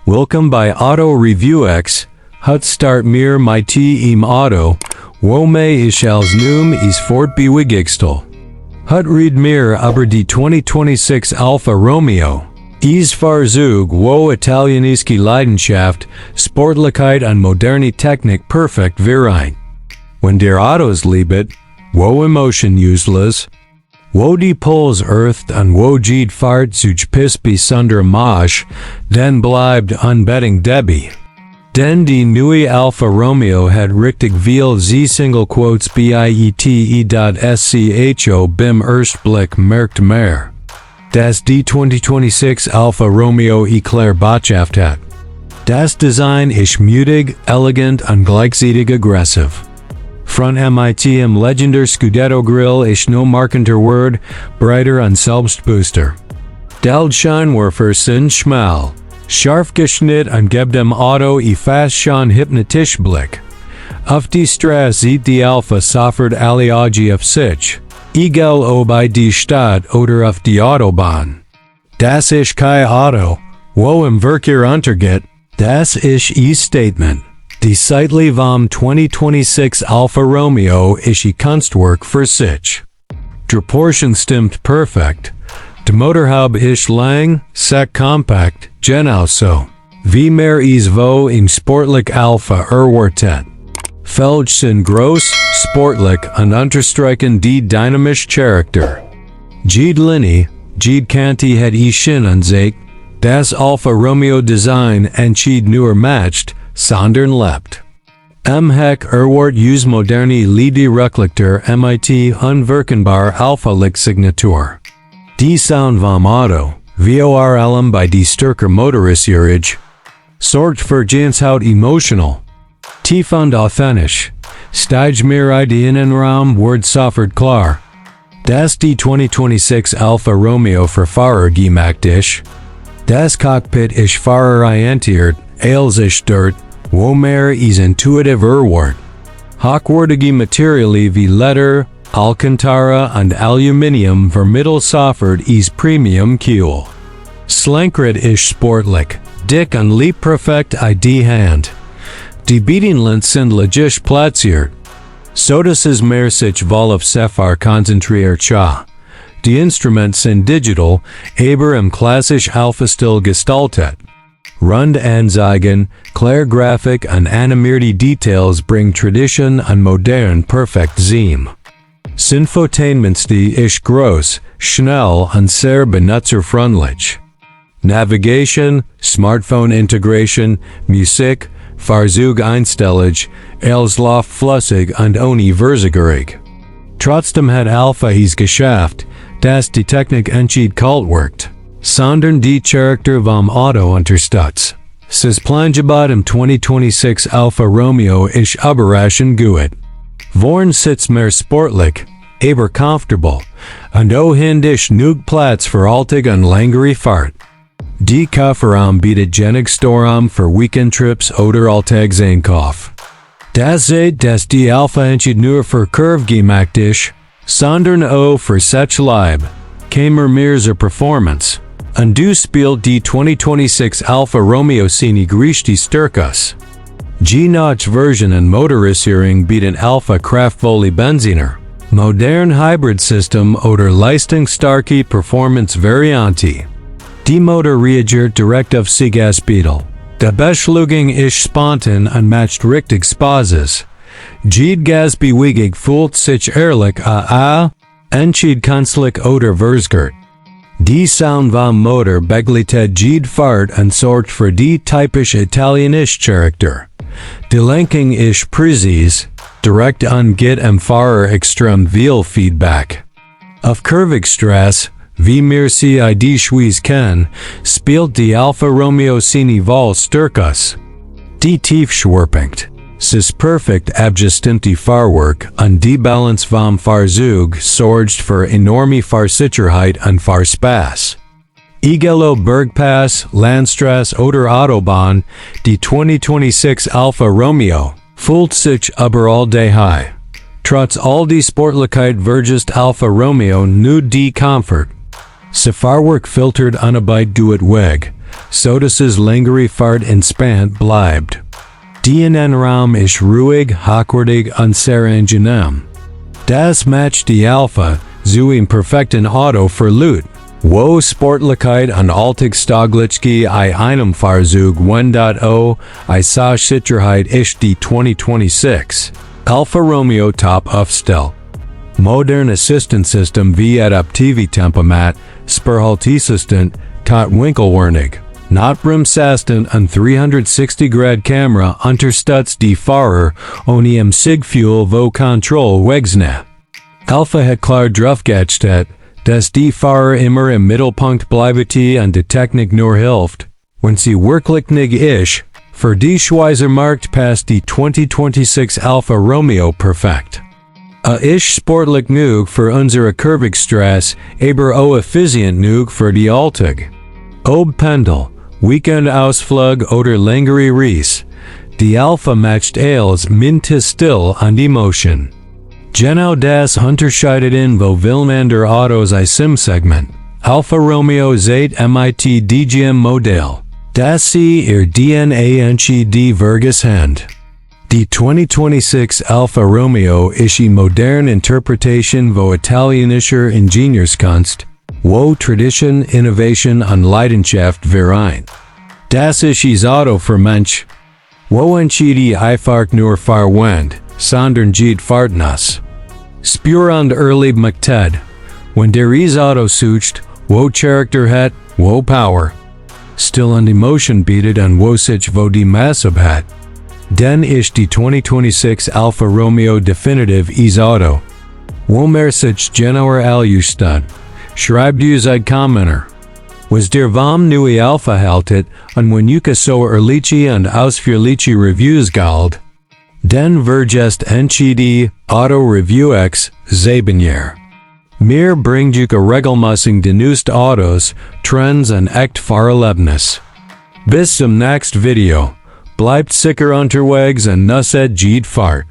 Welcome by AutoReviewX, Hut start mir mit im Auto, wo ich als Num is fortbewegungstel. Hut read mir über die 2026 Alfa Romeo. Is Fahrzeug, wo Italienischi Leidenschaft, Sportlichkeit und moderne Technik perfekt vereint. Wenn der Autos liebet, wo Emotion useless, wo die Puls earthed und wo jede Fahrzeug besonder mache, dann bleibt unbedingt Debbie. Denn die neue Alfa Romeo hat richtig viel biete.scho beim Erstblick merkt mehr. Das die 2026 Alfa Romeo Eclair Botschaft hat. Das Design ist mutig, elegant und gleichzeitig aggressiv. Front mit im Legender Scudetto Grill ist no markender Word, breiter und selbstbewusster. Der Scheinwerfer sind schmal, scharf geschnitten und gibt dem Auto fast schon hypnotisch Blick. Auf die Strass sieht die Alfa sofort alle Augen auf sich, egal ob bei die Stadt oder auf die Autobahn. Das ist kein Auto, wo im Verkehr untergeht, das ist ihr Statement. Die Seitli vom 2026 Alfa Romeo ist ihr Kunstwerk für sich. Die Portion stimmt perfekt. Der Motorhaube ist lang, sec compact, genau so. Wie mehr is wo im Sportlich Alfa erwartet. Felgen sind groß, sportlich und unterstreichen die dynamische Charakter. Jede Linie, jede Kante hat Sinn und zeigt, das Alfa Romeo Design entschied nur matcht, sondern lebt. Heck erwart us moderni Ledi Reflektor mit unverkennbar Alpha-Licht Signatur. Die Sound vom Auto, vor allem bei die stärker Motorisierung, sorgt für Gänsehaut emotional. Tief und authentisch, steigt mir die Innenraum wird sofort klar. Das die 2026 Alfa Romeo für Fahrer gemacht ist. Das Cockpit ist fahrerorientiert, als ist dort, wo mehr is intuitiv erwart. Hochwertige Materialien wie Leder, Alcantara und Aluminium vermitteln sofort is Premium Kühl. Slankrit ist sportlich, dick und lieb perfekt in die Hand. Die Bedienungen sind logisch platziert. So dass es mehr sich wohl auf Sefahr konzentriert scha. Die Instruments sind digital, aber im klassisch Alpha-Stil gestaltet. Rund Anzeigen, klare Grafik und animierte Details bringen Tradition und modern perfekt zusammen. Infotainmentstil ist groß, schnell und sehr benutzerfreundlich. Navigation, Smartphone Integration, Musik, Fahrzeugeinstellung, alles läuft flüssig und ohne Verzögerung. Trotzdem hat Alfa es geschafft, dass die Technik entschied kalt wirkt, sondern die Charakter vom Auto unterstützt. Das Plangebot im 2026 Alfa Romeo ist überraschend gut. Vorn sitzt mehr sportlich, aber comfortable, und ist genug Platz für Alltag und längere Fahrt. Die Kofferraum bietet genug Storraum für Weekendtrips oder Alltagseinkauf. Das zeigt, dass die Alfa entschied nur für Curve gemacht ist, sondern auch für such Leib, kämer mehr zur Performance. Und du spielt die 2026 Alfa Romeo seine größte Stärkes. Die neue Version und Motorisierung bieten Alfa kraftvolli Benziner, modern Hybrid-System oder leistungsstarke Performance-Variante. Die Motor reagiert direkt auf die Gasbedel. Die Beschleunigung ist spontan und matcht richtig Spaßes. Jede Gasbewegung fühlt sich ehrlich an, entschied künstlich oder verzögert. Die Sound vom Motor begleitet jede Fahrt und sorgt für die typische italienische Charakter. Die Lenkung ist präzise, direkt und gibt dem Fahrer extrem viel Feedback. Auf kurvig Strass, wie wir sie die Schweiz kennen, spielt die Alfa Romeo seine Wahlstärkes. Die Tiefschwerpunkt, das perfekt abgestimmte Fahrwerk und die Balance vom Fahrzeug sorgt für enorme Fahrsicherheit und Fahrspaß. Egal ob Bergpass, Landstraße oder Autobahn, die 2026 Alfa Romeo fühlt sich überall daheim. Trotz all die Sportlichkeit vergisst Alfa Romeo nur die Comfort. Das Fahrwerk filtert Unarbeit gut weg, so dass es längere Fahrt entspannt bleibt. Die Innenraum ist ruhig, hochwertig und sehr angenehm. Das macht die Alfa zu einem perfekten Auto für Leute, wo Sportlichkeit und Alltagstauglichkeit in einem Fahrzeug wend. I sah Sicherheit ist die 2026 Alfa Romeo top aufstellt. Modern Assistenzsystem wie adaptive Tempomat, Spurhalteassistent, tot Winkelwarnung, Notbremsassistent und 360-Grad Kamera unterstützt die Fahrer ohne im Fahrgfüehl vo Kontroll wegzne. Alfa hat klar draufgestellt, dass die Fahrer immer im Mittelpunkt bleiben und die Technik nur hilft, wenn sie wirklich nicht ist. Für die Schweizer Markt passt die 2026 Alfa Romeo perfekt. Ist sportlich genug für unsere Strass, aber auch effizient genug für die Alltag. Ob Pendel, Weekendausflug oder längere Reise, die Alfa macht alles mintes still und Emotion. Genau das unterscheidet in vo Vilmander Autos im Segment. Alfa Romeo zeigt mit DGM Modell, das sie ihr DNA die Verges hand. Die 2026 Alfa Romeo ist die moderne Interpretation vo italienischer Ingenieurskunst, wo Tradition, Innovation und Leidenschaft vereint. Das ist das Auto für Mensch, wo die Einfahrt nur verwendet, sondern geht Fahrtnass. Spür und erleb makted, wenn der Auto sucht, wo Charakter hat, wo Power, still und Emotion bietet und wo sich wo die Masse hat. Denn ist die 2026 Alfa Romeo definitiv Auto. Wo mehr sich genauer aljustet, schreibt ihr seid Kommenter. Was der vom neue Alfa haltet und wenn ihr so ehrliche und ausführliche Reviews galt, dann vergesst die AutoReviewX Zabinier. Mir bringt euch regelmäßig die neuesten Autos, Trends und echt Fahrerlebnis. Bis zum nächsten Video. Bleibt sicher unterwegs und nusset Fahrt.